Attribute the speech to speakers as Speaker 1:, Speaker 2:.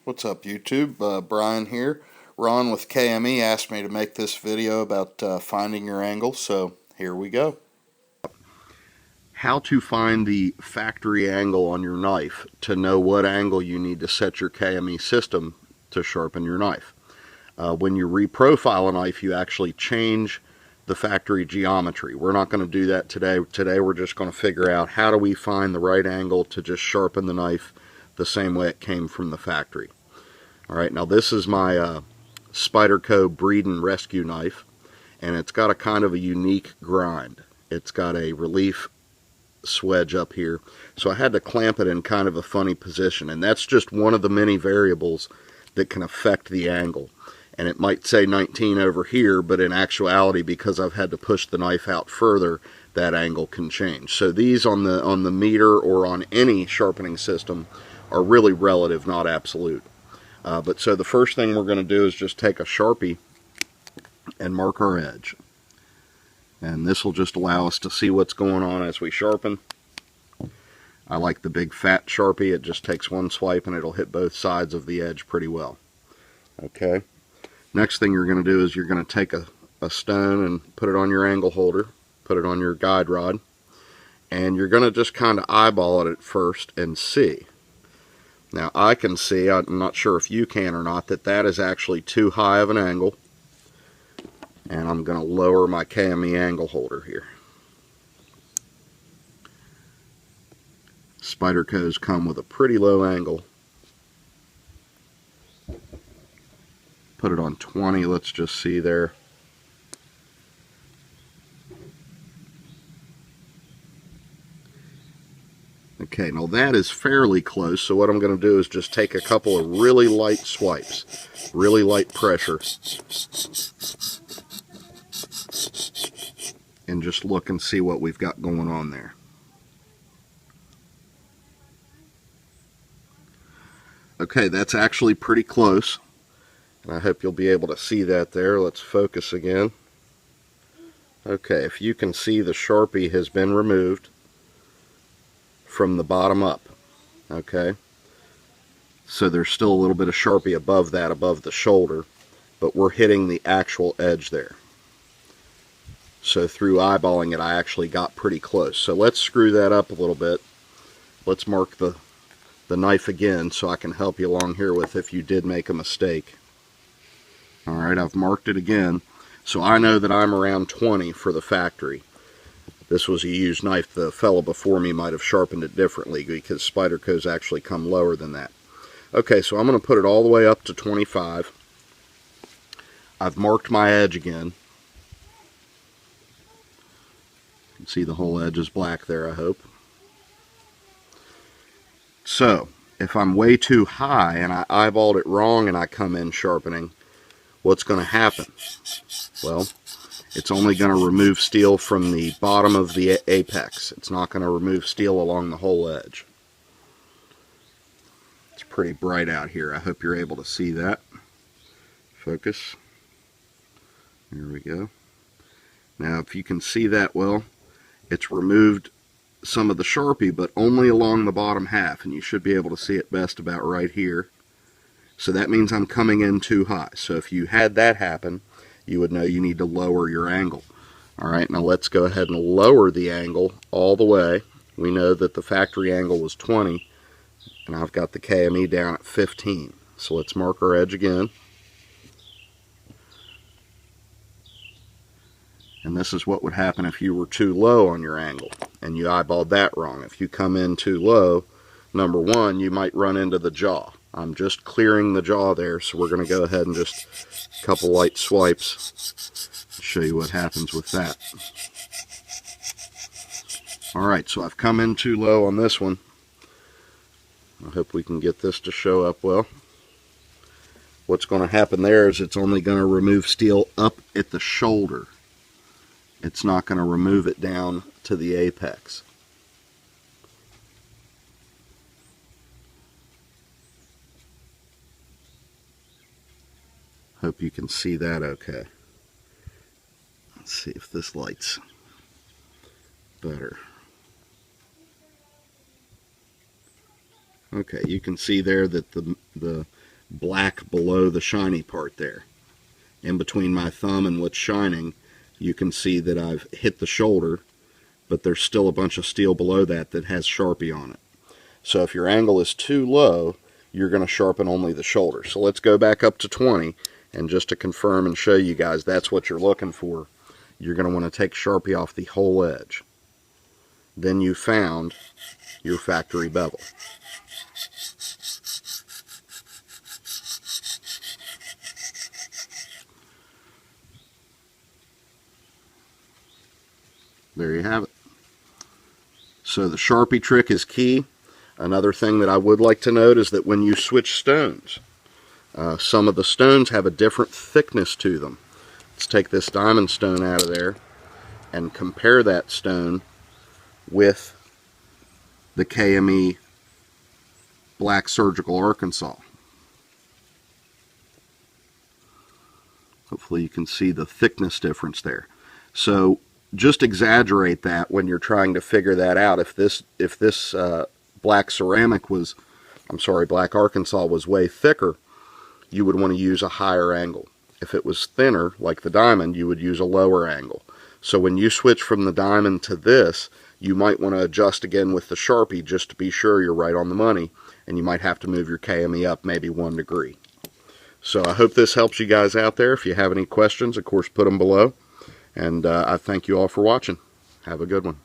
Speaker 1: What's up, YouTube? Brian here. Ron with KME asked me to make this video about finding your angle, so here we go. How to find the factory angle on your knife to know what angle you need to set your KME system to sharpen your knife. When you reprofile a knife, you actually change the factory geometry. We're not going to do that today. Today we're just going to figure out how do we find the right angle to just sharpen the knife the same way it came from the factory. Alright, now this is my Spyderco breed and rescue knife, and it's got a kind of a unique grind. It's got a relief swedge up here, so I had to clamp it in kind of a funny position, and that's just one of the many variables that can affect the angle. And it might say 19 over here, but in actuality, because I've had to push the knife out further, that angle can change. So these on the meter or on any sharpening system are really relative, not absolute. But so the first thing we're going to do is just take a Sharpie and mark our edge. And this will just allow us to see what's going on as we sharpen. I like the big fat Sharpie. It just takes one swipe and it'll hit both sides of the edge pretty well. Okay. Next thing you're going to do is you're going to take a stone and put it on your angle holder, put it on your guide rod, and you're going to just kind of eyeball it at first and see. Now I can see, I'm not sure if you can or not, that is actually too high of an angle. And I'm going to lower my KME angle holder here. Spydercos come with a pretty low angle. Put it on 20, let's just see there. Okay, now that is fairly close, so what I'm going to do is just take a couple of really light swipes, really light pressure, and just look and see what we've got going on there. Okay, that's actually pretty close, and I hope you'll be able to see that there. Let's focus again. Okay, if you can see, the Sharpie has been removed from the bottom up. Okay, so there's still a little bit of Sharpie above that, above the shoulder, but we're hitting the actual edge there. So through eyeballing it, I actually got pretty close. So let's screw that up a little bit. Let's mark the knife again so I can help you along here with if you did make a mistake. Alright, I've marked it again. So I know that I'm around 20 for the factory. This was a used knife. The fellow before me might have sharpened it differently because Spydercos actually come lower than that. Okay, so I'm going to put it all the way up to 25. I've marked my edge again. You can see the whole edge is black there, I hope. So, if I'm way too high and I eyeballed it wrong and I come in sharpening, what's going to happen? Well, it's only going to remove steel from the bottom of the apex. It's not going to remove steel along the whole edge. It's pretty bright out here. I hope you're able to see that. Focus. There we go. Now, if you can see that well, it's removed some of the Sharpie, but only along the bottom half, and you should be able to see it best about right here. So that means I'm coming in too high. So if you had that happen, you would know you need to lower your angle. Alright, now let's go ahead and lower the angle all the way. We know that the factory angle was 20, and I've got the KME down at 15. So let's mark our edge again. And this is what would happen if you were too low on your angle, and you eyeballed that wrong. If you come in too low, number one, you might run into the jaw. I'm just clearing the jaw there, so we're going to go ahead and just a couple light swipes to show you what happens with that. Alright, so I've come in too low on this one. I hope we can get this to show up well. What's going to happen there is it's only going to remove steel up at the shoulder. It's not going to remove it down to the apex. Hope you can see that okay. Let's see if this lights better. Okay, you can see there that the black below the shiny part there. In between my thumb and what's shining, you can see that I've hit the shoulder, but there's still a bunch of steel below that that has Sharpie on it. So if your angle is too low, you're going to sharpen only the shoulder. So let's go back up to 20, and just to confirm and show you guys that's what you're looking for, you're going to want to take Sharpie off the whole edge. Then you found your factory bevel. There you have it. So the Sharpie trick is key. Another thing that I would like to note is that when you switch stones, some of the stones have a different thickness to them. Let's take this diamond stone out of there and compare that stone with the KME Black Surgical Arkansas. Hopefully you can see the thickness difference there. So just exaggerate that when you're trying to figure that out. If this black ceramic was, black Arkansas was way thicker, you would want to use a higher angle. If it was thinner, like the diamond, you would use a lower angle. So when you switch from the diamond to this, you might want to adjust again with the Sharpie just to be sure you're right on the money, and you might have to move your KME up maybe 1 degree. So I hope this helps you guys out there. If you have any questions, of course, put them below. And I thank you all for watching. Have a good one.